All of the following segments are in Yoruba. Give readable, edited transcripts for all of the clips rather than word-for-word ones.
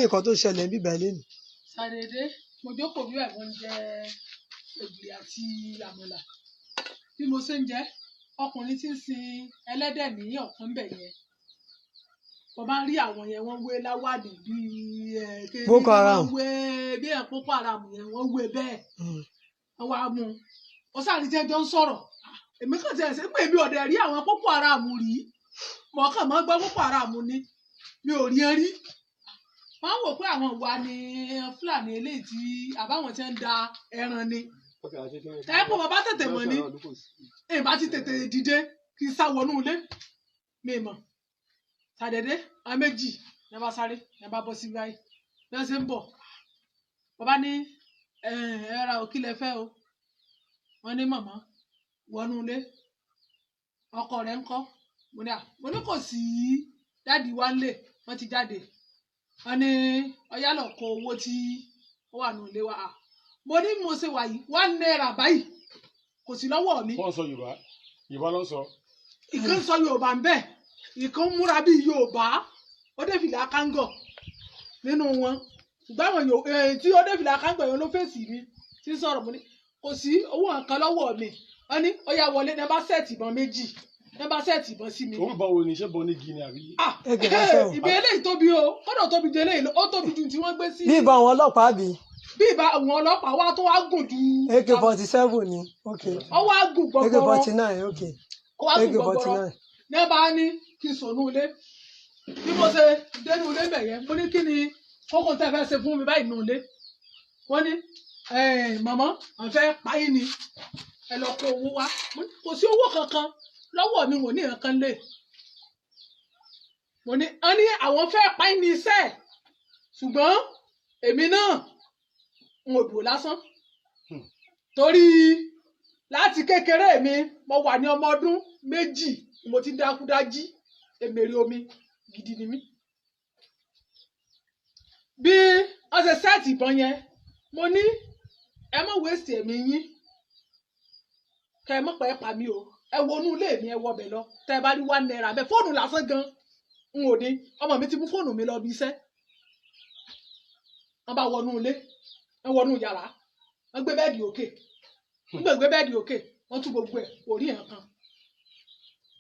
nìkan tó ṣẹlẹ̀ bíbẹ̀ lẹ́nu. ṣàdédé mo jókòó bí ẹ̀wọ̀n jẹ ègbè àti àmàlà bí mo ṣe ń jẹ ọkùnrin tí ń sin ẹlẹ́dẹ̀ ní ọ̀kan bẹ̀ yẹn mo bá ń rí àwọn yẹn wọ́n wé láwàdì bíi Boko Haram. wọ́n wé bí ẹ̀ Boko Haram yẹn wọ́n wé bẹ́ẹ̀ wọ́n wá mú un ó sáré tí ẹjọ́ ń sọ̀rọ̀ èmi kàn ti ẹ̀sẹ̀ pé mi ò dẹ̀ rí àwọn Boko Haram rí mo kàn mọ́ gbọ́ Boko Haram ni mi ò rí ẹ rí wọ́n wò pé àwọn ìwà ni Fúlàní eléyìí tí àbáwọn tí ń da ẹran ni ẹ̀pọ̀ bàbá tètè mọ̀ ni èyí bá ti tètè dìde kí n sá wọnú ilé mi mọ̀ ṣàdédé àwọn méjì ní bá sáré ní bá bọ́ sí báyìí bí wọ́n ṣe ń bọ̀ bàbá ní ẹ ra òkìlẹ̀ fẹ́ o wọ́n ní màmá wọnú ilé ọkọ rẹ̀ ń kọ́ mo ní kò sí dáàdi wa ń lè wọ́n ti jáde wọ́n ní ọyá lọ kó owó tí ó wà nù ilé wa mo ní mo ṣe wà yìí £1 báyìí kò sí lọ́wọ́ mi. wọ́n sọ Yorùbá ló ń sọ. ìkan sọ Yorùbá ń bẹ ìkan múra bíi Yorùbá ó dé fìlà kángọ̀ nínú wọn ṣùgbọ́n àwọn tí ó dé fìlà kángọ̀ yẹn ló fèsì mi tí ń sọ̀rọ̀ mo ní kò sí owó nǹkan lọ́wọ́ mi wọ́n ní ó yá wọlé ní bá sẹ́ẹ̀tì ìbọn méjì ní bá sẹ́ẹ̀tì ìbọn sí mi. orúkọ wo ni iṣẹ́ bọ ní gini àbí. ìbí eléyìí tóbi o kọ́dọ̀ tóbi jẹ eléyìí ó tóbi ju tí wọ́n gbé sí. bí ìbọn àwọn ọlọ́pàá bí. bí ìbá àwọn ọlọ́pàá wá tó wá gùn ju. AK-47 ni ok. ó wá gùn gbọgbọrọ AK-49 ok. ó wá gùn gbọgbọrọ ní bá ní kí n sònú ilé bí mo ṣe dénú ilé bẹ̀yẹn mo ní kí ni kókó tẹ́ fẹ́ ṣe fún mi báyìí nù ilé wọ́n ní màmá à ń fẹ́ páyín ni ẹ lọ kó owó wá kò sí owó kankan lọ́wọ́ mi wò ní nǹkan lè mo ní wọ́n ní àwọn fẹ́ páyín ní iṣẹ́ ṣùgbọ́n èmi náà n ò dùn lásán torí láti kékeré mi mo wà ní ọmọ ọdún 2 mo ti dákúdájí èmèrè omi gidi ni mí bí wọ́n ṣe sẹ́ẹ̀tì ìbọn yẹn mo ní ẹ má wéṣì ẹ̀mí yín kẹ ẹ má pẹ́ pa mí o ẹ wọnú ilé mi ẹ wọbẹ̀ lọ tẹ ẹ bá rí £1 bẹ́ẹ̀ fóònù lásán gan n ò ní ọmọ mi ti mú fóònù mi lọ bí iṣẹ́ wọ́n bá wọnú ilé wọ́n wọnú yàrá wọ́n gbé bẹ́ẹ̀dì òkè wọ́n gbé bẹ́ẹ̀dì òkè wọ́n tú gbogbo ẹ̀ kò rí nǹkan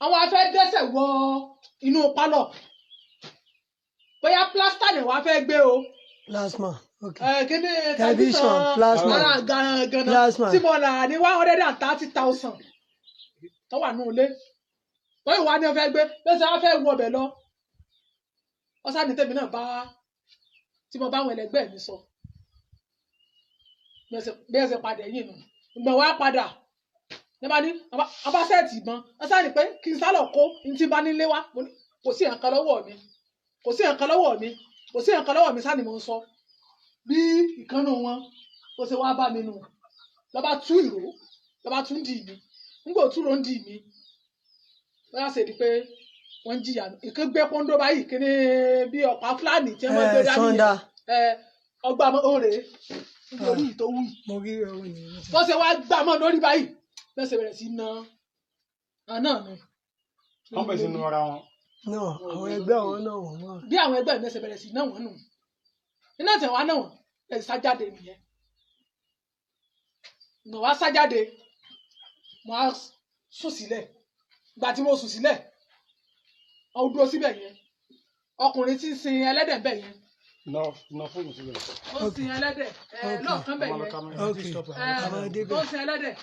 àwọn afẹ́ dẹ́sẹ̀ wọ inú pálọ̀ bóyá plásítà ni wọ́n á fẹ́ gbé o. plasma ok. kíní television plasma plasma tí mo rà ní 130,000 tó wà nù ilé wọ́n ìwà ni wọ́n fẹ́ gbé bẹ́sẹ̀ wọ́n fẹ́ wọ ọbẹ̀ lọ wọ́n sáà ní tèmi náà bá tí mo bá àwọn ẹlẹgbẹ́ mi sọ bí ẹ ṣe padà yìí nù ìgbọ̀n wa padà ní bá ní abásẹ́ẹ̀tì ìbọn wọ́n sáà ní pé kí n sálọ̀ kó ní tí bá nílé wá kò sí nǹkan lọ́wọ́ mi kò sí nǹkan lọ́wọ́ mi kò sí nǹkan lọ́wọ́ mi sáà ni mo ń sọ bí ìkànnù wọn ó ṣe wá bá mi nù lọ́ba tú ìró lọ́ba tún dì mí nígbà òtún ló ń dì mí wọ́n yà ṣe di pé wọ́n ń jìyà ìkan gbé pọ́ńdó báyìí kí ni bí ọ̀pá fúlàní tí wọ́n gbé dání ọgbà òrè nítorí ìtòwú wọ́n ṣe wá gbà mọ́ lórí báyìí bẹ́ẹ̀ ṣe bẹ̀rẹ̀ sí ná náà nù. wọ́n bẹ̀rẹ̀ sí nu ara wọn. náà àwọn ẹgbẹ́ àwọn náà wọ́n wà. bí àwọn ẹgbẹ́ mi ṣe bẹ̀rẹ̀ sí náà wọ́n nù iná tẹ̀ wá náà wọ́n ẹ̀ sájáde nìyẹn nà wá sájáde mo á sùn sílẹ̀ ìgbà tí mo sùn sílẹ̀ ó dúró síbẹ̀ yẹn ọkùnrin tí ń sin ẹlẹ́dẹ̀ bẹ̀ yẹn. na fóònù síbẹ̀. ó sin ẹlẹ́dẹ̀ lọ́ọ̀kan bẹ̀ yẹn ó sin ẹlẹ́dẹ̀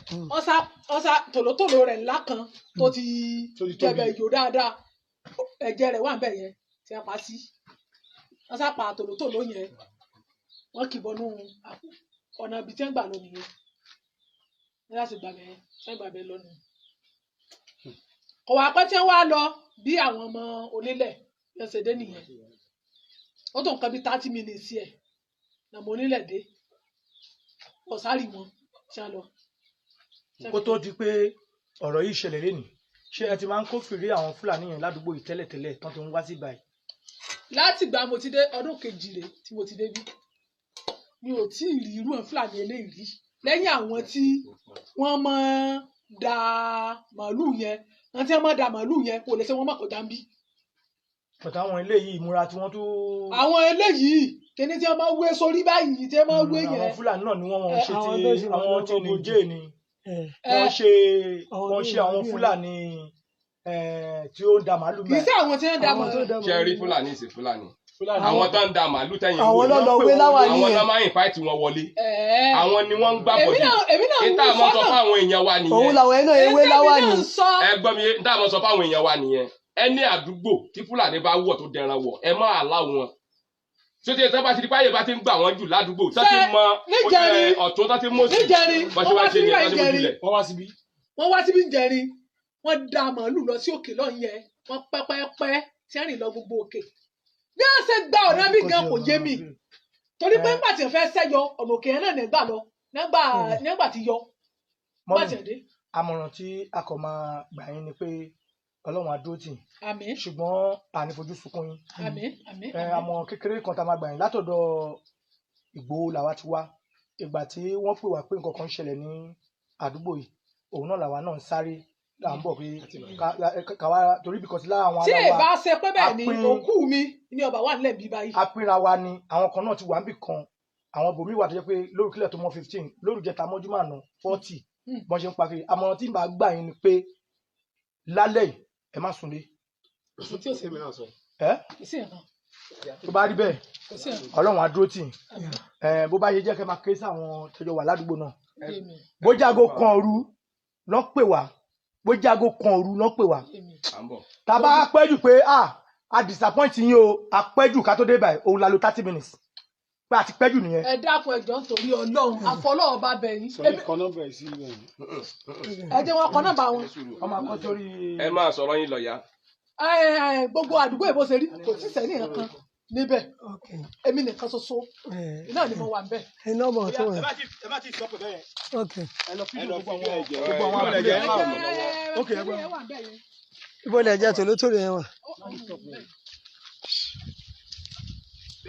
ọ̀sà tòlótòló rẹ̀ ńlá kan tó ti jẹ̀bẹ̀ ìjò dáadáa ẹ̀jẹ̀ rẹ̀ wà bẹ̀ yẹn tí a pa sí ọ̀sà pa tòlótòló yẹn wọ́n kì bọ́nú ọ̀nà ibi tí wọ́n gbà lọ nìyẹn ní láti gbàgbẹ́ ṣẹ́ gbàgbẹ́ lọ́nu. kọ̀wá pẹ́ tí wọ́n wá lọ bí àwọn ọmọ onílẹ̀ ẹsẹ̀ dé nìyẹn ó tó nǹkan bí 30 minutes ẹ̀ nàmọ́ onílẹ̀ dé ọ̀sárì wọn ṣá lọ. kó tó di pé ọ̀rọ̀ yìí ṣẹlẹ̀ lẹ́nu ṣé ẹ ti máa ń kófìrí àwọn fúlàní yẹn ládùúgbò yìí tẹ́lẹ̀tẹ́lẹ̀ tán tó ń wá sí báyìí. láti ìgbà mo ti dé ọdún kejì rèé tí mo ti dé bí mi ò tí ì rí irú ẹ̀ fúlàní eléyìí rí lẹ́yìn àwọn tí wọ́n máa da màálùú yẹn wọ́n tí wọ́n máa da màálùú yẹn kò lè ṣe wọ́n má kọjá ń bí. pẹ̀tà àwọn eléyìí ìmúra tí wọ́n tó. àwọn eléyìí kíní tí wọ́n máa wé sórí báyìí tí wọ́n máa wé yẹn. àwọn fúlàní náà ni wọ́n ṣe àwọn tó ti ṣe àwọn tí lọ́kọ̀ nìjẹ́ ni wọ́n ṣe àwọn fúlàní tí ó ń da màálù kì í sí àwọn tí wọ́n da màálù. ṣe rí fúlàní sí fúlàní àwọn tó ń da màálù tẹ̀yìn àwọn lọ́lọ́ wé láwà àwọn nìyẹn náà máa ń fáìtì wọn wọlé àwọn ni wọ́n ń gbà bọ̀dì èmi náà níta àmọ́ sọ fáwọn èèyàn wa òun nìyẹn làwọn ẹ̀ náà ewé láwà ní. ẹ gbọ́ mi níta àmọ́ sọ fáwọn èèyàn wa nìyẹn ẹni àdúgbò tí fúlàní bá wọ̀ tó dẹran wọ̀ ẹ má àlá wọn sóde tó bá ti di páyé bá ti ń gbà wọ́n jù ládùúgbò tó ti mọ ọ̀tún tó ti mọ̀ sí bọ́sẹ̀ wá ṣe ní ẹ̀ tó ti mọ̀ jùlẹ̀. wọ́n wá síbí ń jẹrin wọ́n da màálù lọ sí òkè lọ́hùn yẹn wọ́n pẹ́pẹ́pẹ́ tí wọ́n rìn lọ gbogbo òkè bí wọ́n ṣe gba ọ̀nà bí gan kò yé mi torí pé nígbà tí wọ́n fẹ́ sẹ́yọ ọ̀nà òkè yẹn náà nígbà lọ nígbà tí yọ bá tiẹ̀ dé. àmọ̀ràn tí a kò máa gbà yín ni pé ọlọ́run á dúró tì yín àmín ṣùgbọ́n àní fojú sunkún yín àmín àmín àmọ̀ràn kékeré kan tá a máa gbà yín látọ̀dọ̀ Ìgbòho làwa ti wá ìgbà tí wọ́n pè wá pé nǹkan kan ń ṣẹlẹ̀ ní àdúgbò yìí òun náà làwa náà ń sáré là ń bọ̀ pé káwa torí bìkọ́sí lára àwọn tí aláwa èèbá ṣe pé bẹ́ẹ̀ ni òkú mi ni ọba wà nílẹ̀ bí báyìí. apínra wa ni àwọn kan náà ti wà níbì kan àwọn bòmí wà tó jẹ́ pé lórí kílẹ̀ tó mọ́ 15 lórí jẹta mọ́júmọ́ àná 40 bọ́n ṣe ń parí àmọ̀ràn tí màá gbà yín ni pé lálẹ́ yìí ẹ má sunlé. tó bá rí bẹ́ẹ̀ ọlọ́run á dúró tì yín bó bá yẹ jẹ́ kẹ́ máa ké sí àwọn tẹ́jọ́ wà ládùúgbò náà bójágo kan òru lọ́ pè wá bójágo kan òru lọ́ pè wá tá a bá pẹ́jù pé a disappoint yín o a pẹ́jù ká tó dé báyìí òun la lo 30 minutes pé a ti pẹ́jù nìyẹn. ẹ dákun ẹjọ nítorí Ọlọ́run àfọlọ́wọ́ bá bẹ̀ yín. sọ̀rọ̀ kan náà bẹ̀rẹ̀ sí rẹ̀. ẹ jẹ́ wọn kan náà bá wọn. ọmọ akọ sórí. ẹ máa sọ̀rọ̀ yín lọ ya. gbogbo àdúgbò ìbò ṣe rí kò sí sẹ́ni nǹkan níbẹ̀ èmi nìkan ṣoṣo iná ni mo wà níbẹ̀. ẹ náà mọ̀ tó wọn. ẹ bá ti sọ pé bẹ́ẹ̀ okay ẹ lọ fídíò gbogbo àwọn ẹ̀jẹ̀ okay ẹ gbọ́. ibo lè jẹ́ tòlótòló yẹn wà.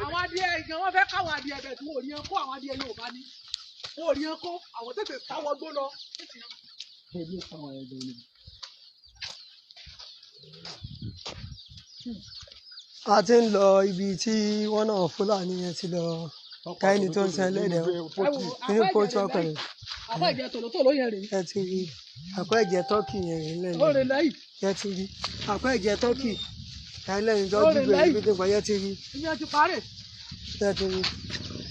àwọn adìẹ ìgbà wọn fẹ́ káwọn adìẹ bẹ́ẹ̀ tí wọn ò rí ẹn kó àwọn adìẹ Yorùbá ní wọn ò rí ẹn kó àwọn tètè táwọn gbó lọ. a ti ń lọ ibi tí wọ́n náà Fúlàní yẹn ti lọ káyìí tó ń san ẹlẹ́dẹ̀ nínú pọ́tù ọkùnrin. àpá ìjẹ tòlótòló yẹn rèé. ẹ ti rí àpá ìjẹ tọ́kì yẹn rèé lẹ́yìn. ó rè lẹ́yìn. ẹ ti rí àpá ìjẹ tọ́kì yẹn lẹ́yìn tó dìgbò ibi tó pa yẹ ti rí. ìyẹn ti parí. ẹ ti rí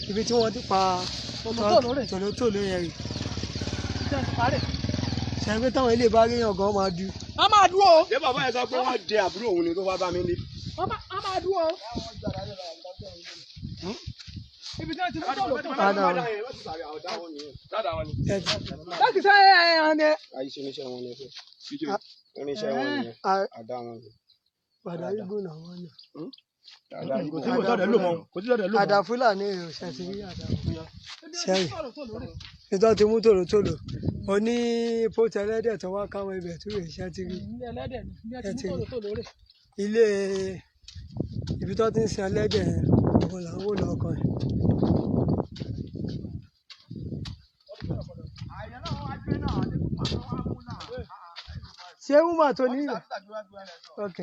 ibi tí wọ́n ti pa tòlótòló yẹn rèé. ìyẹn ti parí. ṣe pé táwọn ilé bá ríyàn gan máa du. a máa dúró. ṣé bàbá yẹn sọ pé wọ́n dé àbúrò òun ni tó wá bá mi ní. a máa dúró. ibi tí wọ́n ti mú tòlótòló. láti sẹ́ ẹ̀ ẹ̀ àyíṣe oníṣẹ́ wọn ni oníṣẹ́ wọn ni àdá wọn ni. padà igbó náà wọ́n yàn. àdá Fúlàní ò ṣe ti rí àdá sẹ́yìn nítorí ti mú tòlótòló o ní pótù ẹlẹ́dẹ̀ tó wá káwọn ibẹ̀ tó rè ṣe ti rí ilé ibi tó ti ń sin ẹlẹ́dẹ̀ ọ̀gbọ̀n là ń wò lọ́kàn ẹ̀. ṣé wúmà tó ní ìwà ok.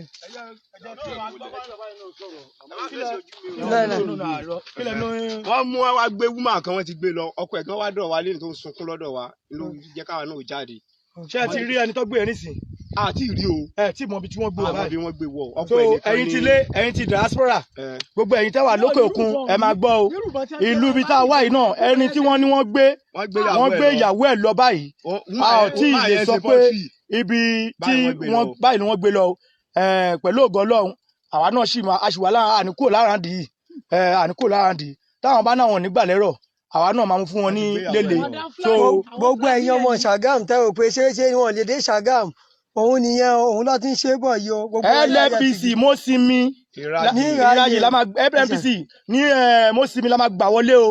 wọ́n mú wa gbé wúmà kan wọ́n ti gbé lọ ọkọ ẹ̀ kan wá dọ̀ wá lẹ́yìn tó ń sunkún lọ́dọ̀ wa ló jẹ́ káwa náà jáde. ṣé ẹ ti rí ẹni tó gbé ẹ nísìn. àti rí o. ẹ tí mọ ibi tí wọ́n gbé wọ báyìí. àmọ́ bí wọ́n gbé wọ ọkọ so ẹ̀ nìkan ní. ẹ̀yin ti lé ẹ̀yin ti diaspora gbogbo ẹ̀yin tẹ́ wà lókè òkun ẹ máa gbọ́ o ìlú ibi tá a wá yìí náà ẹni tí wọ́n ní wọ́n gbé ìyàwó ẹ̀ lọ báyìí a ò tí ì lè sọ pé ibi tí wọ́n báyìí ni wọ́n gbé lọ pẹ̀lú ògo Ọlọ́run àwa náà sì máa aṣùwà àníkò láràndì yìí àníkò láràndì táwọn bá náà wọn nígbà lẹ́rọ̀ àwa náà máa mú fún wọn ní lélẹ̀. so gbogbo ẹ̀yin ọmọ Ṣàgámù tẹ́ ò pé ṣeéṣe wọn lè dé Ṣàgámù òun nìyẹn òun lọ ti ń ṣe bọ̀ yìí o. LNPC Mósìmí ìráyè la máa LNPC ní Mósìmí la máa gbà wọlé o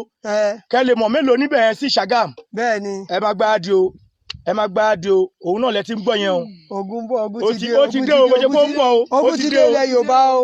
kẹ́ lè mọ̀ mélòó níbẹ̀ yẹn sí Ṣàgámù. bẹ́ẹ̀ ni ẹ máa gbáradì o ẹ máa gbáradì o òun náà lẹ ti ń gbọ́ yẹn o. ogun bọ̀ ogun ti dé ó ti dé o bó ṣe kó ń bọ̀ o ogun ti dé ilẹ̀ Yorùbá o